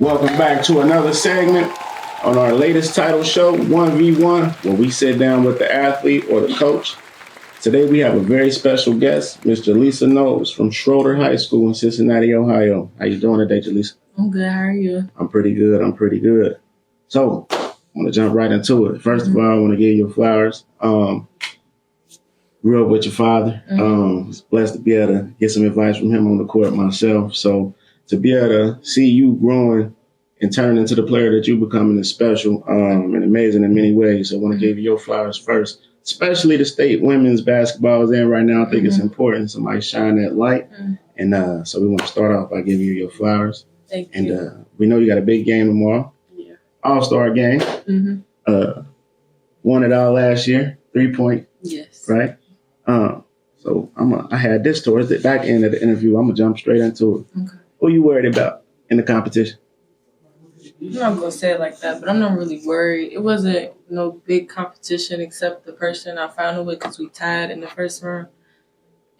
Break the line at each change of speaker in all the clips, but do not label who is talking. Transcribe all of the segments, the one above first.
Welcome back to another segment on our latest title show, 1v1, where we sit down with the athlete or the coach. Today we have a very special guest, Ms. Jalisa Knowles from Shroder High School in Cincinnati, Ohio. How you doing today, Jalisa?
I'm good. How are you?
I'm pretty good. So, I want to jump right into it. First of all, I want to give you flowers. Grew up with your father. Was blessed to be able to get some advice from him on the court myself. So, to be able to see you growing and turn into the player that you're becoming is special and amazing in many ways. So I want to give you your flowers first, especially the state women's basketball is in right now. I think it's important somebody shine that light. And so we want to start off by giving you your flowers.
Thank you.
And we know you got a big game tomorrow.
Yeah.
All-star game. Won it all last year, 3-point.
Yes.
Right? So I had this towards the back end of the interview. I'm going to jump straight into it.
Okay.
Who you worried about in the competition?
I'm not going to say it like that, but I'm not really worried. It wasn't no big competition except the person I found with because we tied in the first round.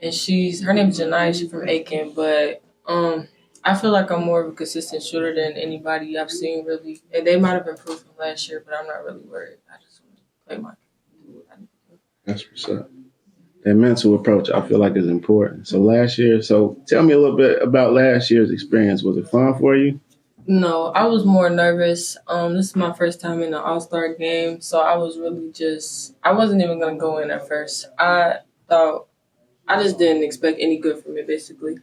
And her name's Janai. She's from Aiken. But I feel like I'm more of a consistent shooter than anybody I've seen, really. And they might have improved from last year, but I'm not really worried. I just want to play my game.
That's what's up. That mental approach, I feel like, is important. So tell me a little bit about last year's experience. Was it fun for you?
No, I was more nervous. This is my first time in the All-Star game, so I was really I wasn't even going to go in at first. I just didn't expect any good from it, basically.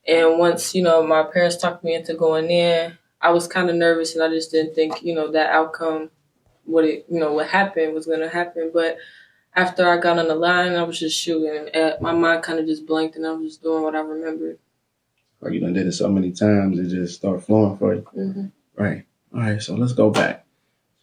And once, my parents talked me into going in, I was kind of nervous, and I just didn't think, that outcome, what happened was going to happen. But after I got on the line, I was just shooting. And my mind kind of just blanked, and I was just doing what I remembered.
Or you done did it so many times, it just started flowing for you. Right. All right, so let's go back.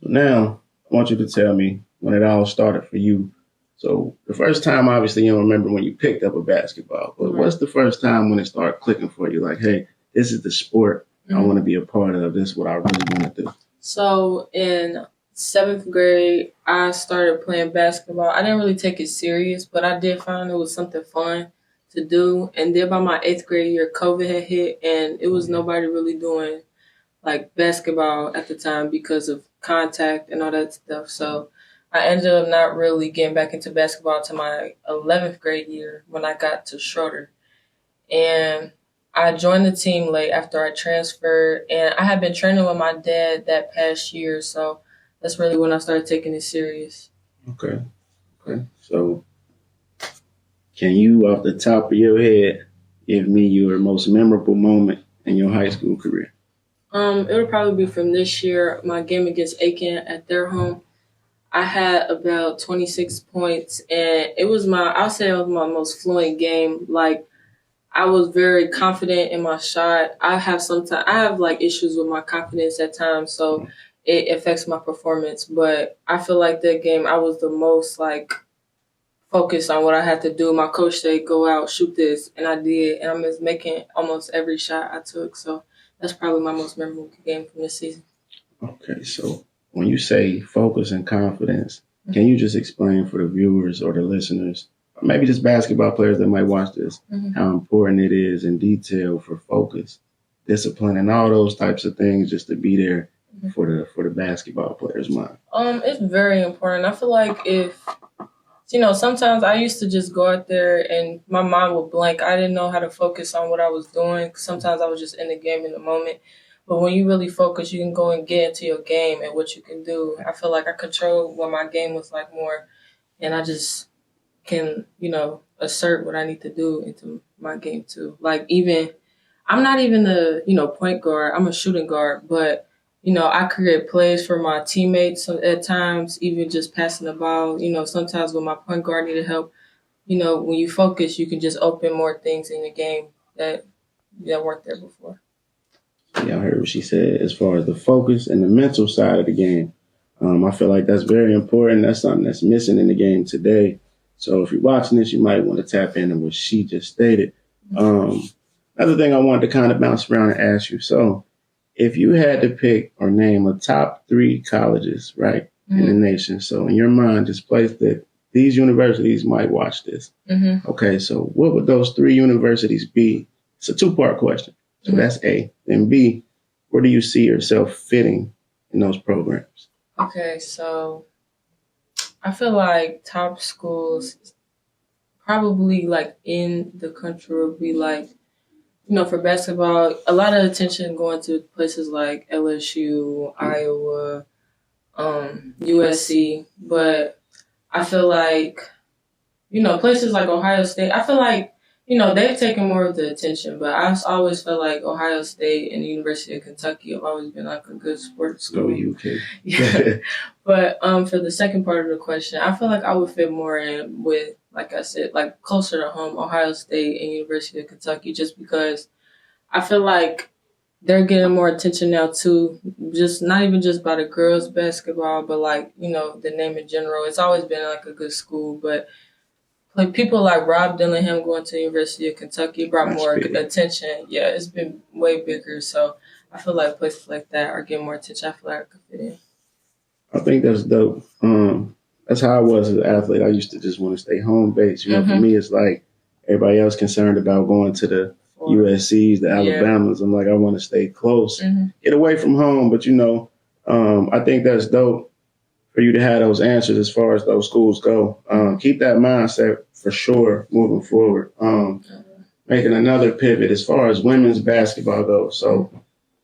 So now I want you to tell me when it all started for you. So the first time, obviously, you don't remember when you picked up a basketball, but what's the first time when it started clicking for you? Like, hey, this is the sport I want to be a part of. This is what I really want to do.
So in 7th grade, I started playing basketball. I didn't really take it serious, but I did find it was something fun to do. And then by my 8th grade year, COVID had hit, and it was nobody really doing like basketball at the time because of contact and all that stuff. So I ended up not really getting back into basketball to my 11th grade year when I got to Shroder. And I joined the team late after I transferred, and I had been training with my dad that past year. So that's really when I started taking it serious.
Okay. So can you, off the top of your head, give me your most memorable moment in your high school career?
It'll probably be from this year, my game against Aiken at their home. I had about 26 points, and I'll say it was my most fluent game. Like, I was very confident in my shot. I have like issues with my confidence at times, so it affects my performance. But I feel like that game, I was the most like focused on what I had to do. My coach said, go out, shoot this, and I did. And I was making almost every shot I took. So that's probably my most memorable game from this season. Okay,
so when you say focus and confidence, can you just explain for the viewers or the listeners, or maybe just basketball players that might watch this, how important it is in detail for focus, discipline, and all those types of things just to be there for the basketball players' mind?
It's very important. I feel like sometimes I used to just go out there and my mind would blank. I didn't know how to focus on what I was doing. Sometimes I was just in the game in the moment. But when you really focus, you can go and get into your game and what you can do. I feel like I controlled what my game was like more, and I just can, assert what I need to do into my game too. Like I'm not even a, point guard. I'm a shooting guard, but I create plays for my teammates at times, even just passing the ball. Sometimes when my point guard needed help, when you focus, you can just open more things in the game that weren't there before.
Yeah, I heard what she said as far as the focus and the mental side of the game. I feel like that's very important. That's something that's missing in the game today. So if you're watching this, you might want to tap into what she just stated. Another thing I wanted to kind of bounce around and ask you. So if you had to pick or name a top 3 colleges, right, in the nation, so in your mind, just place that these universities might watch this. Okay, so what would those 3 universities be? It's a 2-part question. So that's A. Then B, where do you see yourself fitting in those programs?
Okay, so I feel like top schools probably like in the country would be like, for basketball, a lot of attention going to places like LSU, Iowa, USC, but I feel like, places like Ohio State, I feel like, they've taken more of the attention, but I've always felt like Ohio State and the University of Kentucky have always been like a good sports school.
Go UK.
Yeah. But for the second part of the question, I feel like I would fit more in with, like I said, like closer to home, Ohio State and University of Kentucky, just because I feel like they're getting more attention now too, just not even just by the girls basketball, but like, the name in general. It's always been like a good school, but like people like Rob Dillingham going to the University of Kentucky brought more attention. Yeah, it's been way bigger. So I feel like places like that are getting more attention. I feel like I could fit in.
I think that's dope. That's how I was as an athlete. I used to just want to stay home base. For me, it's like everybody else concerned about going to the USCs, the Alabamas. I'm like, I want to stay close, get away from home. But I think that's dope for you to have those answers as far as those schools go. Keep that mindset for sure moving forward. Making another pivot as far as women's basketball goes. So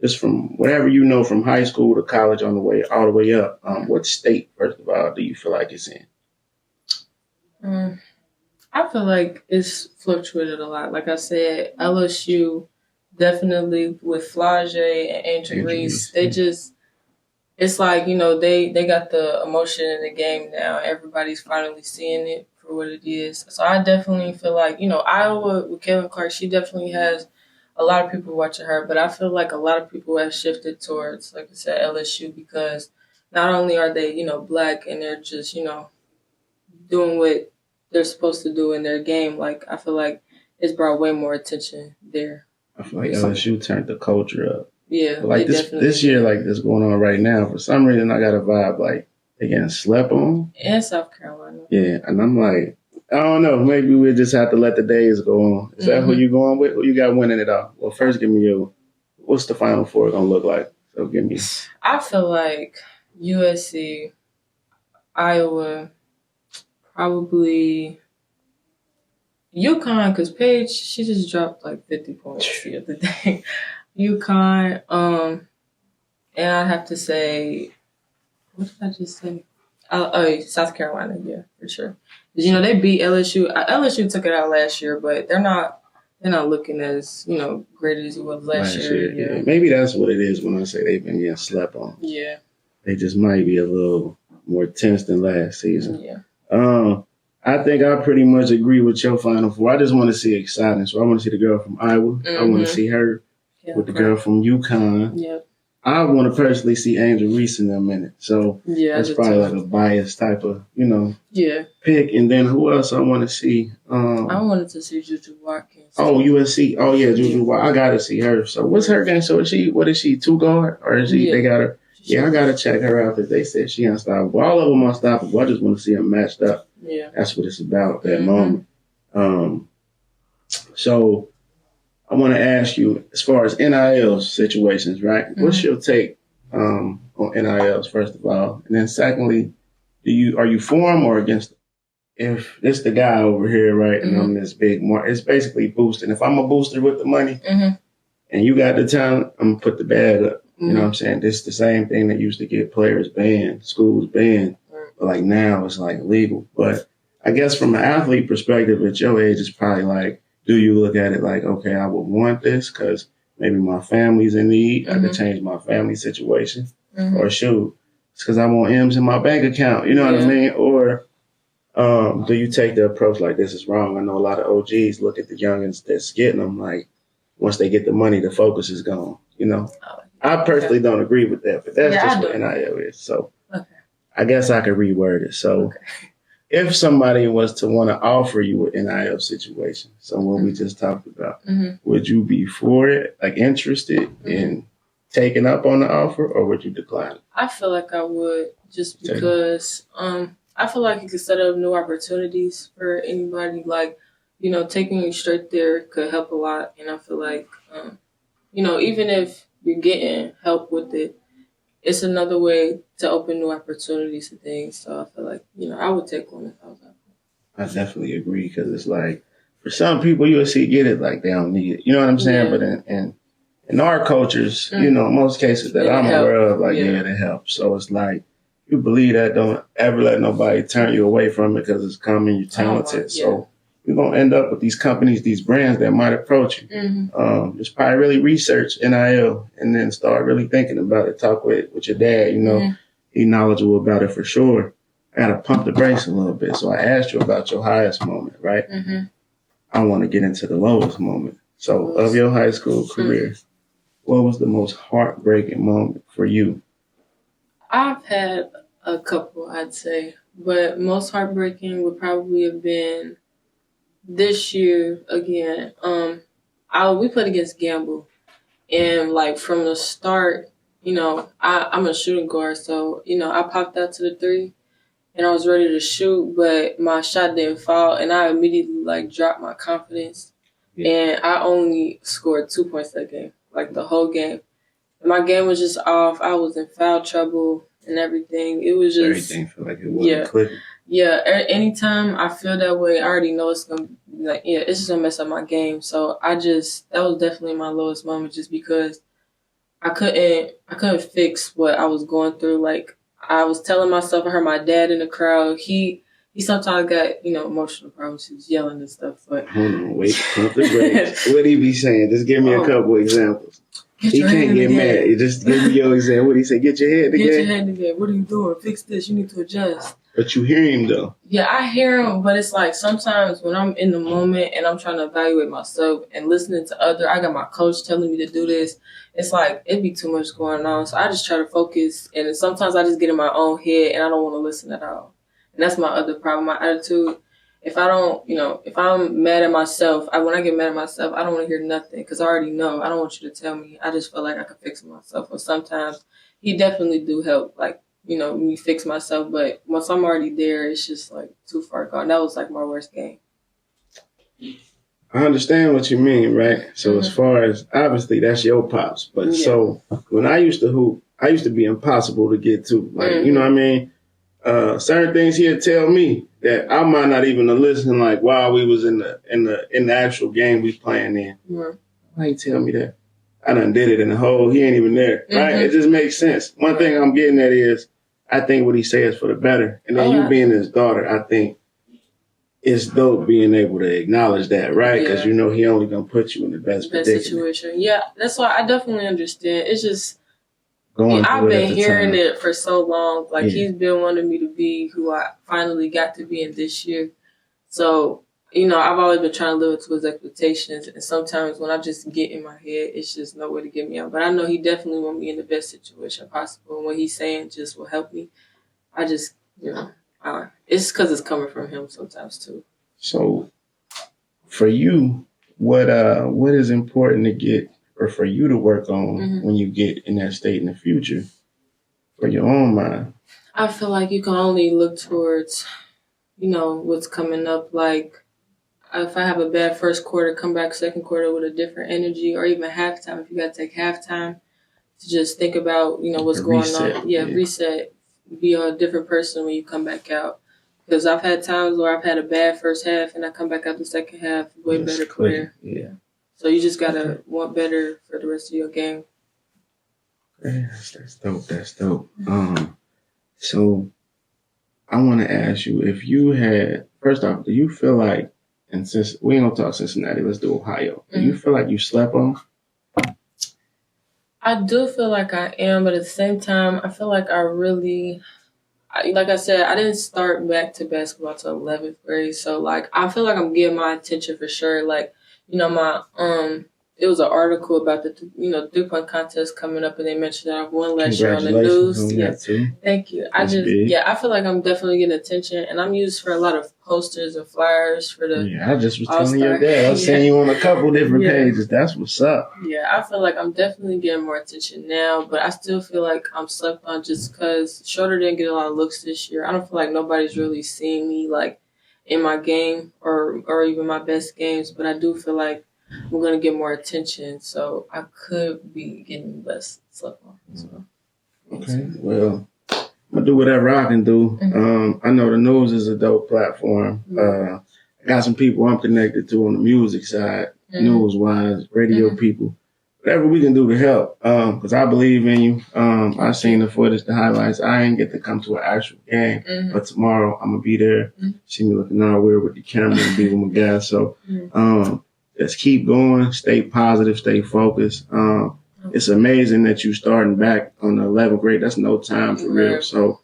just from whatever you know from high school to college all the way up, what state, first of all, do you feel like it's in?
I feel like it's fluctuated a lot. Like I said, LSU definitely with Flage and Angel Reese, they just, it's like, they got the emotion in the game now. Everybody's finally seeing it for what it is. So I definitely feel like, Iowa with Caitlin Clark, she definitely has a lot of people watching her. But I feel like a lot of people have shifted towards, like I said, LSU because not only are they, black and they're just, doing what they're supposed to do in their game. Like, I feel like it's brought way more attention there.
I feel like LSU turned the culture up.
Yeah,
but like this year, like this going on right now, for some reason I got a vibe like they getting slept on.
And South Carolina.
Yeah, and I'm like, I don't know, maybe we just have to let the days go on. Is that who you going with? Who you got winning it all? Well, first give me what's the Final Four gonna look like? So give me.
I feel like USC, Iowa, probably UConn, because Paige, she just dropped like 50 points the other day. UConn, and I have to say, what did I just say? South Carolina, yeah, for sure. Because they beat LSU. LSU took it out last year, but they're not looking as great as it was last year. Yeah.
Maybe that's what it is when I say they've been getting slept on.
Yeah,
they just might be a little more tense than last season.
Yeah.
I think I pretty much agree with your Final Four. I just want to see exciting. So I want to see the girl from Iowa. I want to see her with the girl from UConn.
Yep.
I want to personally see Angel Reese in a minute. So that's probably like a biased type of, pick. And then who else I want to see?
I wanted to see Juju Watkins.
Oh, USC. Oh, yeah, Juju Watkins. I got to see her. So what's her game? So what is she, 2 guard? Or is she, they got her? Yeah, I got to check her out because they said she unstoppable. All of them unstoppable. I just want to see them matched up.
Yeah.
That's what it's about at that moment. So I want to ask you, as far as NIL situations, right? What's your take on NILs, first of all? And then secondly, are you for them or against them? If it's the guy over here, right, and I'm this big mark, it's basically boosting. If I'm a booster with the money and you got the talent, I'm going to put the bag up. You know what I'm saying? This is the same thing that used to get players banned, schools banned. But like now it's like legal. But I guess from an athlete perspective at your age, it's probably like, do you look at it like, okay, I would want this because maybe my family's in need. I could change my family situation. Or shoot, it's because I want M's in my bank account. You know what I mean? Or do you take the approach like this is wrong? I know a lot of OGs look at the youngins that's getting them like once they get the money, the focus is gone. I personally don't agree with that, but that's just what NIL is. So I guess I could reword it. So if somebody was to want to offer you an NIL situation, someone we just talked about, would you be for it, like interested in taking up on the offer, or would you decline it?
I feel like I would, just because I feel like it could set up new opportunities for anybody. Like, taking you straight there could help a lot. And I feel like, even if you're getting help with it, it's another way to open new opportunities and things. So I feel like, I would take one if I was out.
I definitely agree because it's like for some people you'll see get it like they don't need it. You know what I'm saying?
Yeah.
But in our cultures, most cases that I'm aware of, like it helps. So it's like you believe that, don't ever let nobody turn you away from it because it's coming, you're talented. So you're gonna end up with these companies, these brands that might approach you. Just probably really research NIL and then start really thinking about it. Talk with your dad. He's knowledgeable about it for sure. I gotta pump the brakes a little bit. So I asked you about your highest moment, right? I want to get into the lowest moment. So of your high school career, what was the most heartbreaking moment for you?
I've had a couple, I'd say, but most heartbreaking would probably have been this year again. We played against Gamble, and like from the start, I'm a shooting guard, so I popped out to the three, and I was ready to shoot, but my shot didn't fall, and I immediately like dropped my confidence, and I only scored 2 points that game, like the whole game. And my game was just off. I was in foul trouble and everything. It was just
everything felt like it wasn't clicking.
Yeah, anytime I feel that way, I already know it's gonna be like, it's just gonna mess up my game. So that was definitely my lowest moment, just because I couldn't fix what I was going through. Like I was telling myself, I heard my dad in the crowd. He sometimes got emotional problems. He was yelling and stuff. But
hold on, wait, pump the brakes. What he be saying? Just give me a couple examples. He can't get mad. You just give me your example. What did he say? Get your head together.
Get your head together. What are you doing? Fix this. You need to adjust.
But you hear him though.
Yeah, I hear him, but it's like sometimes when I'm in the moment and I'm trying to evaluate myself and listening to I got my coach telling me to do this. It's like it'd be too much going on. So I just try to focus, and sometimes I just get in my own head and I don't want to listen at all. And that's my other problem, my attitude. If I don't, if I'm mad at myself, when I get mad at myself, I don't want to hear nothing because I already know. I don't want you to tell me. I just feel like I can fix it myself. Or sometimes he definitely do help, like, me fix myself. But once I'm already there, it's just like too far gone. That was like my worst game.
I understand what you mean, right? So as far as, obviously that's your pops. But so when I used to hoop, I used to be impossible to get to. Like, you know what I mean? Certain things he'd tell me that I might not even have listened, like while we was in the actual game we playing in. Why he tell me that? I done did it in the hole. He ain't even there, right? It just makes sense. One thing I'm getting at is I think what he says for the better. And then you being his daughter, I think it's dope being able to acknowledge that, right? Because he only gonna put you in the best
situation. Yeah, that's why I definitely understand. It's just I've been hearing it for so long. Like he's been wanting me to be who I finally got to be in this year. So, I've always been trying to live up to his expectations. And sometimes when I just get in my head, it's just no way to get me out. But I know he definitely wants me in the best situation possible. And what he's saying just will help me. I just, it's because it's coming from him sometimes too.
So for you, what is important to get or for you to work on when you get in that state in the future for your own mind?
I feel like you can only look towards, what's coming up. Like if I have a bad first quarter, come back second quarter with a different energy, or even halftime, if you got to take halftime to just think about, what's going on. Yeah, reset. Be a different person when you come back out. Because I've had times where I've had a bad first half and I come back out the second half way better player. Yeah. So you just got to want better for the rest of your game.
That's dope. That's dope. So I want to ask you, if you had, first off, do you feel like, and since we ain't gonna talk Cincinnati, let's do Ohio. Do you feel like you slept on?
I do feel like I am, but at the same time, I feel like like I said, I didn't start back to basketball till 11th grade. So like, I feel like I'm getting my attention for sure. Like, it was an article about the 3-point contest coming up, and they mentioned that I've won last year on the news. Yeah, thank you. I feel like I'm definitely getting attention, and I'm used for a lot of posters and flyers for the.
Yeah, I just was telling your dad. I was seeing you on a couple different pages. That's what's up.
Yeah, I feel like I'm definitely getting more attention now, but I still feel like I'm slept on just because Shroder didn't get a lot of looks this year. I don't feel like nobody's really seeing me like in my game or even my best games, but I do feel like I'm going to get more attention. So I could be getting less slept on. So.
Okay, well, I'm going to do whatever I can do. I know the news is a dope platform. I got some people I'm connected to on the music side, news-wise, radio people. Whatever we can do to help, because I believe in you. I seen the footage, the highlights. I ain't get to come to an actual game, but tomorrow I'm going to be there. See me looking all weird with the camera and be with my guys. So just keep going, stay positive, stay focused. It's amazing that you starting back on the 11th grade. That's no time for real. So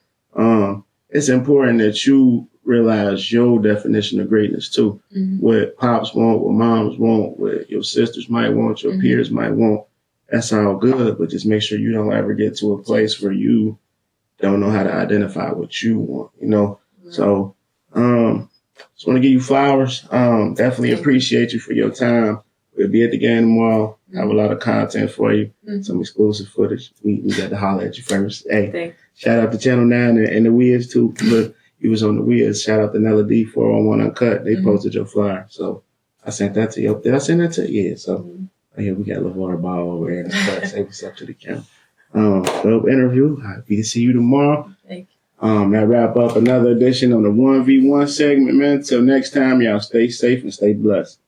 it's important that you realize your definition of greatness too. What pops want, what moms want, what your sisters might want, your peers might want. That's all good, but just make sure you don't ever get to a place where you don't know how to identify what you want, you know? So just want to give you flowers. Definitely appreciate you for your time. We'll be at the game tomorrow. Have a lot of content for you. Some exclusive footage. We got to holler at you first. Hey, shout out to Channel 9 and the Wiz too. Look, you was on the Wiz. Shout out to Nella D, 401 Uncut. They posted your flyer. So I sent that to you. Did I send that to you? Yeah. So we got a little water ball over there in the cut. Say what's up to the camera. Dope interview. Happy to see you tomorrow.
Thank you.
That wrap up another edition on the 1v1 segment, man. Till next time, y'all stay safe and stay blessed.